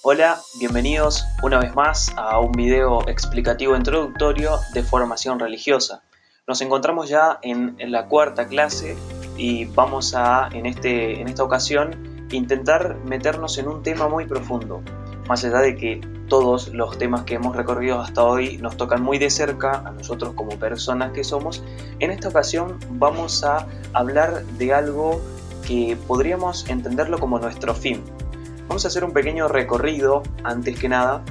Hola, bienvenidos una vez más a un video explicativo introductorio de formación religiosa. Nos encontramos ya en la cuarta clase y vamos a, en esta ocasión, intentar meternos en un tema muy profundo. Más allá de que todos los temas que hemos recorrido hasta hoy nos tocan muy de cerca a nosotros como personas que somos, en esta ocasión vamos a hablar de algo que podríamos entenderlo como nuestro fin. Vamos a hacer un pequeño recorrido, antes que nada,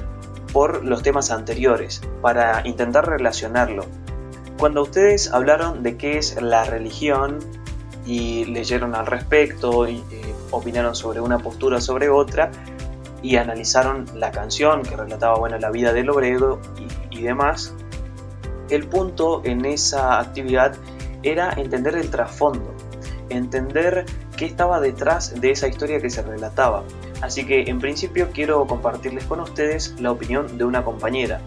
por los temas anteriores, para intentar relacionarlo. Cuando ustedes hablaron de qué es la religión y leyeron al respecto y opinaron sobre una postura o sobre otra y analizaron la canción que relataba la vida del obrero y demás, el punto en esa actividad era entender el trasfondo, entender qué estaba detrás de esa historia que se relataba. Así que en principio quiero compartirles con ustedes la opinión de una compañera.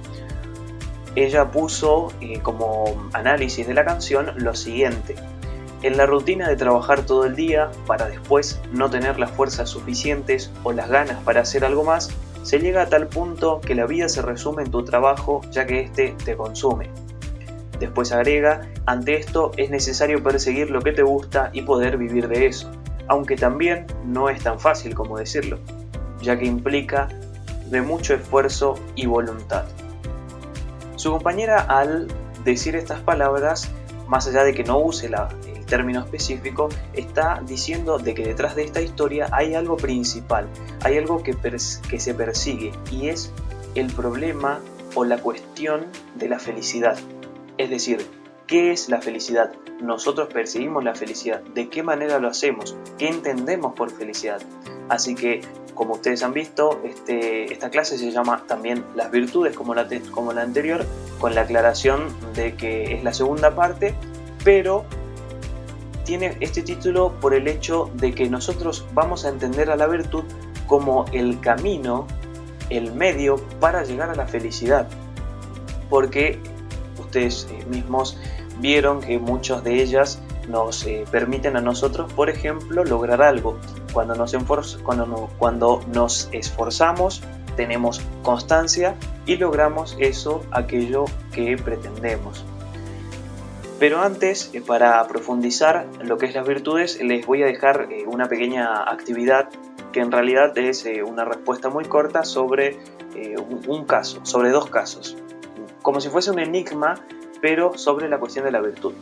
Ella puso como análisis de la canción lo siguiente: en la rutina de trabajar todo el día para después no tener las fuerzas suficientes o las ganas para hacer algo más, se llega a tal punto que la vida se resume en tu trabajo ya que éste te consume. Después agrega: ante esto es necesario perseguir lo que te gusta y poder vivir de eso, aunque también no es tan fácil como decirlo, ya que implica de mucho esfuerzo y voluntad. Su compañera, al decir estas palabras, más allá de que no use el término específico, está diciendo de que detrás de esta historia hay algo principal, hay algo que se persigue, y es el problema o la cuestión de la felicidad. Es decir, ¿qué es la felicidad? Nosotros perseguimos la felicidad. ¿De qué manera lo hacemos? ¿Qué entendemos por felicidad? Así que, como ustedes han visto, esta clase se llama también Las Virtudes, como la anterior, con la aclaración de que es la segunda parte, pero tiene este título por el hecho de que nosotros vamos a entender a la virtud como el camino, el medio para llegar a la felicidad. Porque ustedes mismos vieron que muchas de ellas nos permiten a nosotros, por ejemplo, lograr algo. Cuando nos esforzamos, tenemos constancia y logramos aquello que pretendemos. Pero antes, para profundizar lo que es las virtudes, les voy a dejar una pequeña actividad que en realidad es una respuesta muy corta sobre un caso, sobre dos casos, como si fuese un enigma, pero sobre la cuestión de la virtud.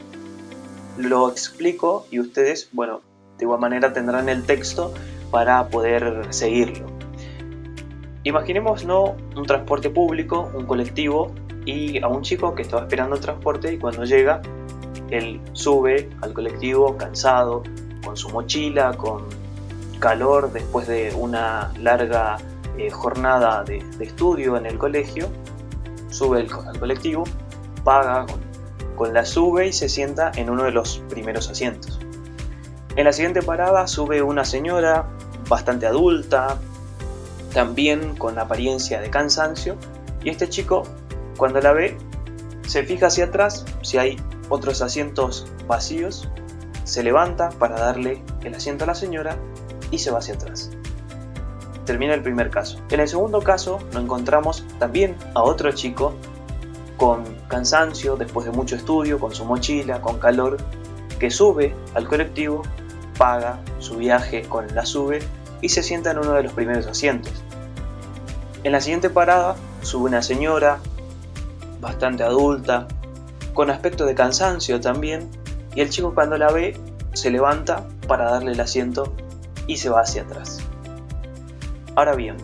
Lo explico y ustedes, de igual manera tendrán el texto para poder seguirlo. Imaginemos un transporte público, un colectivo, y a un chico que estaba esperando el transporte, y cuando llega, él sube al colectivo cansado, con su mochila, con calor después de una larga jornada de estudio en el colegio. Sube al colectivo, paga con la sube y se sienta en uno de los primeros asientos. En la siguiente parada sube una señora bastante adulta, también con apariencia de cansancio, y este chico, cuando la ve, se fija hacia atrás si hay otros asientos vacíos, se levanta para darle el asiento a la señora y se va hacia atrás. Termina el primer caso. En el segundo caso nos encontramos también a otro chico con cansancio, después de mucho estudio, con su mochila, con calor, que sube al colectivo, paga su viaje con la sube y se sienta en uno de los primeros asientos. En la siguiente parada sube una señora bastante adulta, con aspecto de cansancio también, y el chico, cuando la ve, se levanta para darle el asiento y se va hacia atrás. Ahora bien,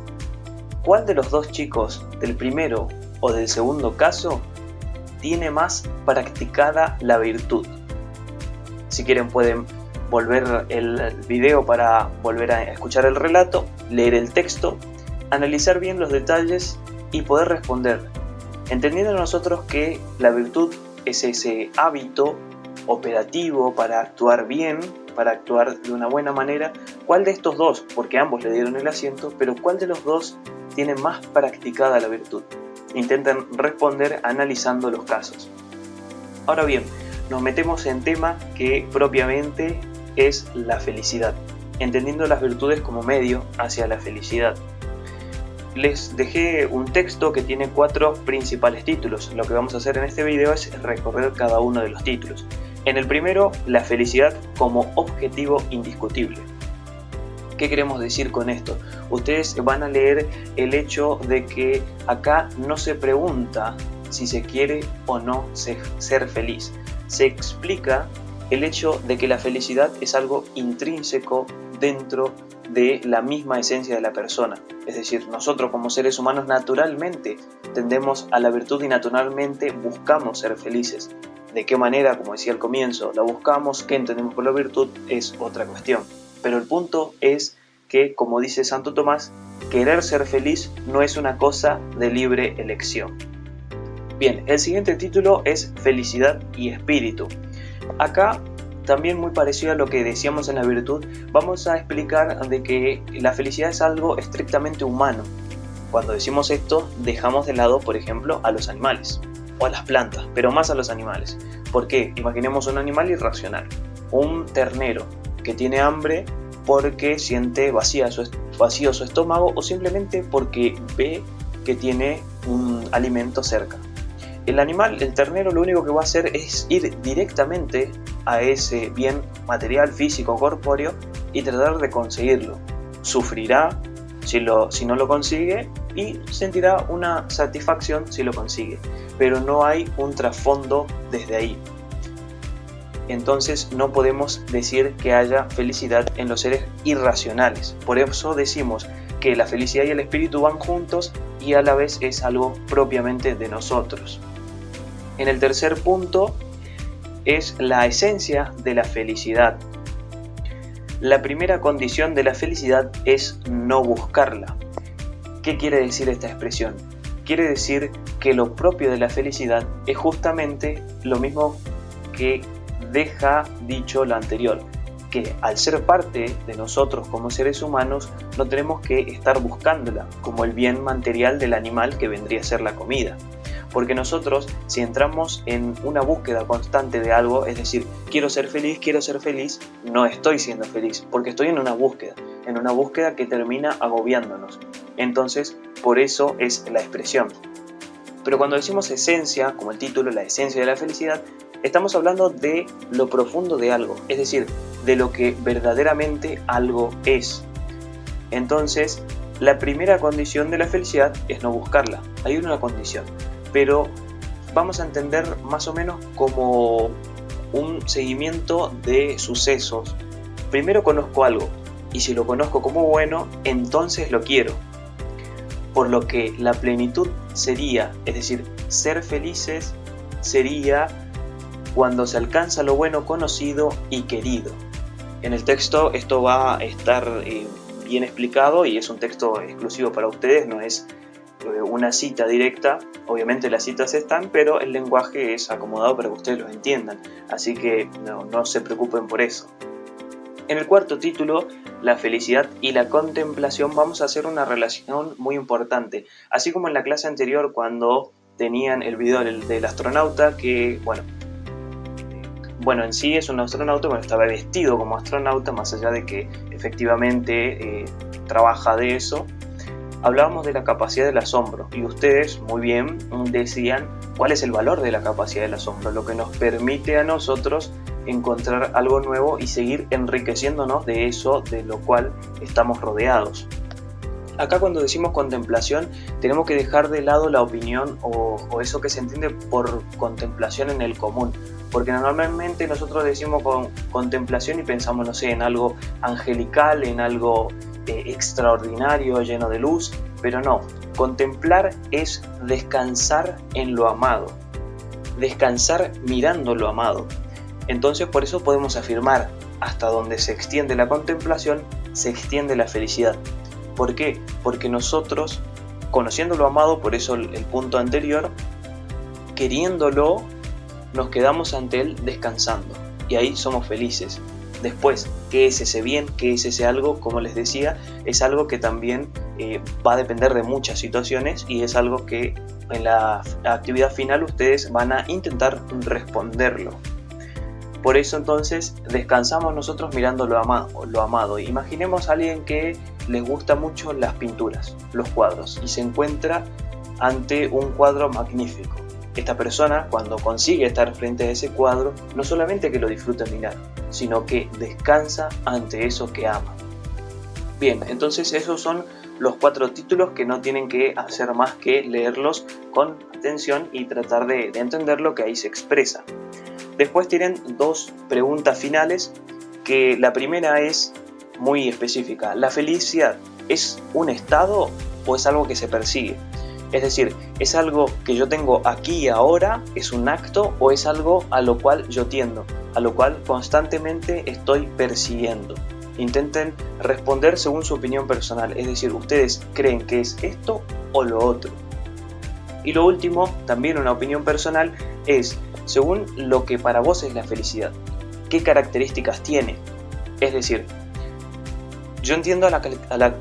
¿cuál de los dos chicos, del primero o del segundo caso, tiene más practicada la virtud? Si quieren pueden volver el video para volver a escuchar el relato, leer el texto, analizar bien los detalles y poder responder, entendiendo nosotros que la virtud es ese hábito operativo para actuar bien, para actuar de una buena manera. ¿Cuál de estos dos? Porque ambos le dieron el asiento, pero ¿cuál de los dos tiene más practicada la virtud? Intenten responder analizando los casos. Ahora bien, nos metemos en tema que propiamente es la felicidad, entendiendo las virtudes como medio hacia la felicidad. les dejé un texto que tiene 4 principales títulos. Lo que vamos a hacer en este video es recorrer cada uno de los títulos. En el primero, la felicidad como objetivo indiscutible. ¿Qué queremos decir con esto? Ustedes van a leer el hecho de que acá no se pregunta si se quiere o no ser feliz. Se explica el hecho de que la felicidad es algo intrínseco dentro de la misma esencia de la persona. Es decir, nosotros como seres humanos naturalmente tendemos a la virtud y naturalmente buscamos ser felices. ¿De qué manera? Como decía al comienzo, la buscamos, ¿qué entendemos por la virtud? Es otra cuestión. Pero el punto es que, como dice Santo Tomás, querer ser feliz no es una cosa de libre elección. Bien, el siguiente título es Felicidad y Espíritu. Acá, también muy parecido a lo que decíamos en la virtud, vamos a explicar de que la felicidad es algo estrictamente humano. Cuando decimos esto, dejamos de lado, por ejemplo, a los animales o a las plantas, pero más a los animales. ¿Por qué? Imaginemos un animal irracional, un ternero que tiene hambre porque siente vacío su estómago o simplemente porque ve que tiene un alimento cerca. El ternero, lo único que va a hacer es ir directamente a ese bien material, físico, corpóreo y tratar de conseguirlo. Sufrirá si no lo consigue y sentirá una satisfacción si lo consigue, pero no hay un trasfondo desde ahí. Entonces no podemos decir que haya felicidad en los seres irracionales. Por eso decimos que la felicidad y el espíritu van juntos y a la vez es algo propiamente de nosotros. En el tercer punto es la esencia de la felicidad. La primera condición de la felicidad es no buscarla. ¿Qué quiere decir esta expresión? Quiere decir que lo propio de la felicidad es justamente lo mismo que deja dicho lo anterior, que al ser parte de nosotros como seres humanos no tenemos que estar buscándola como el bien material del animal que vendría a ser la comida. Porque nosotros, si entramos en una búsqueda constante de algo, es decir, quiero ser feliz, no estoy siendo feliz, porque estoy en una búsqueda que termina agobiándonos. Entonces, por eso es la expresión. Pero cuando decimos esencia, como el título, la esencia de la felicidad, estamos hablando de lo profundo de algo, es decir, de lo que verdaderamente algo es. Entonces, la primera condición de la felicidad es no buscarla. Hay una condición, pero vamos a entender más o menos como un seguimiento de sucesos. Primero conozco algo, y si lo conozco como bueno, entonces lo quiero. Por lo que la plenitud sería, es decir, ser felices sería cuando se alcanza lo bueno conocido y querido. En el texto esto va a estar bien explicado y es un texto exclusivo para ustedes, no es una cita directa. Obviamente las citas están, pero el lenguaje es acomodado para que ustedes lo entiendan, así que no se preocupen por eso. En el cuarto título, la felicidad y la contemplación, vamos a hacer una relación muy importante. Así como en la clase anterior cuando tenían el video del astronauta que, bueno, en sí es un astronauta, estaba vestido como astronauta, más allá de que efectivamente trabaja de eso. Hablábamos de la capacidad del asombro y ustedes muy bien decían cuál es el valor de la capacidad del asombro, lo que nos permite a nosotros encontrar algo nuevo y seguir enriqueciéndonos de eso de lo cual estamos rodeados. Acá cuando decimos contemplación tenemos que dejar de lado la opinión o eso que se entiende por contemplación en el común, porque normalmente nosotros decimos contemplación y pensamos, no sé, en algo angelical, en algo extraordinario, lleno de luz, pero no. Contemplar es descansar en lo amado, descansar mirando lo amado. Entonces por eso podemos afirmar, hasta donde se extiende la contemplación, se extiende la felicidad. ¿Por qué? Porque nosotros, conociendo lo amado, por eso el punto anterior, queriéndolo, nos quedamos ante él descansando y ahí somos felices. Después, ¿qué es ese bien? ¿Qué es ese algo? Como les decía, es algo que también va a depender de muchas situaciones y es algo que en la actividad final ustedes van a intentar responderlo. Por eso entonces descansamos nosotros mirando lo amado. Imaginemos a alguien que les gusta mucho las pinturas, los cuadros, y se encuentra ante un cuadro magnífico. Esta persona, cuando consigue estar frente a ese cuadro, no solamente que lo disfruta mirar, sino que descansa ante eso que ama. Bien, entonces esos son los 4 títulos que no tienen que hacer más que leerlos con atención y tratar de entender lo que ahí se expresa. Después tienen 2 preguntas finales, que la primera es muy específica. ¿La felicidad es un estado o es algo que se persigue? Es decir, ¿es algo que yo tengo aquí y ahora? ¿Es un acto o es algo a lo cual yo tiendo? A lo cual constantemente estoy persiguiendo. Intenten responder según su opinión personal, es decir, ¿ustedes creen que es esto o lo otro? Y lo último, también una opinión personal, es según lo que para vos es la felicidad. ¿Qué características tiene? Es decir, yo entiendo a la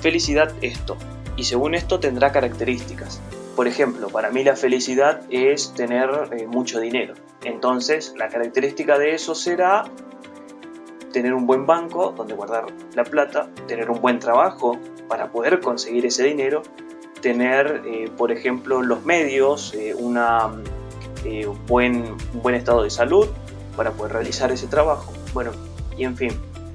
felicidad esto, y según esto tendrá características. Por ejemplo, para mí la felicidad es tener mucho dinero. Entonces, la característica de eso será tener un buen banco donde guardar la plata, tener un buen trabajo para poder conseguir ese dinero, tener, por ejemplo, los medios, un buen estado de salud para poder realizar ese trabajo. Bueno, y en fin,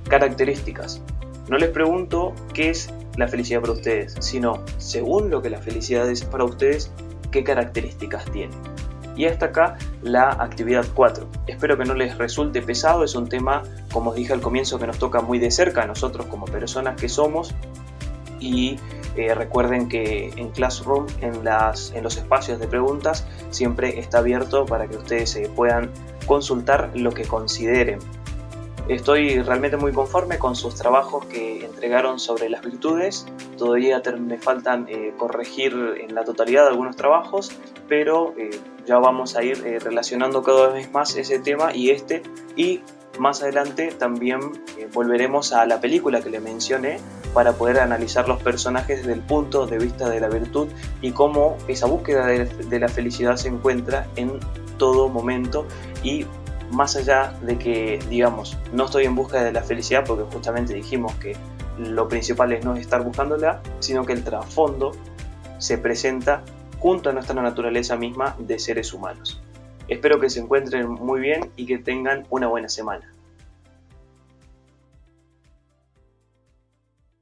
características. No les pregunto qué es la felicidad para ustedes, sino según lo que la felicidad es para ustedes, qué características tiene. Y hasta acá la actividad 4. Espero que no les resulte pesado, es un tema, como os dije al comienzo, que nos toca muy de cerca a nosotros como personas que somos. Y recuerden que en Classroom, en los espacios de preguntas, siempre está abierto para que ustedes puedan consultar lo que consideren. Estoy realmente muy conforme con sus trabajos que entregaron sobre las virtudes. Todavía me faltan corregir en la totalidad algunos trabajos, pero ya vamos a ir relacionando cada vez más ese tema y más adelante también volveremos a la película que le mencioné para poder analizar los personajes desde el punto de vista de la virtud y cómo esa búsqueda de la felicidad se encuentra en todo momento. Y más allá de que, digamos, no estoy en busca de la felicidad, porque justamente dijimos que lo principal es no estar buscándola, sino que el trasfondo se presenta junto a nuestra naturaleza misma de seres humanos. Espero que se encuentren muy bien y que tengan una buena semana.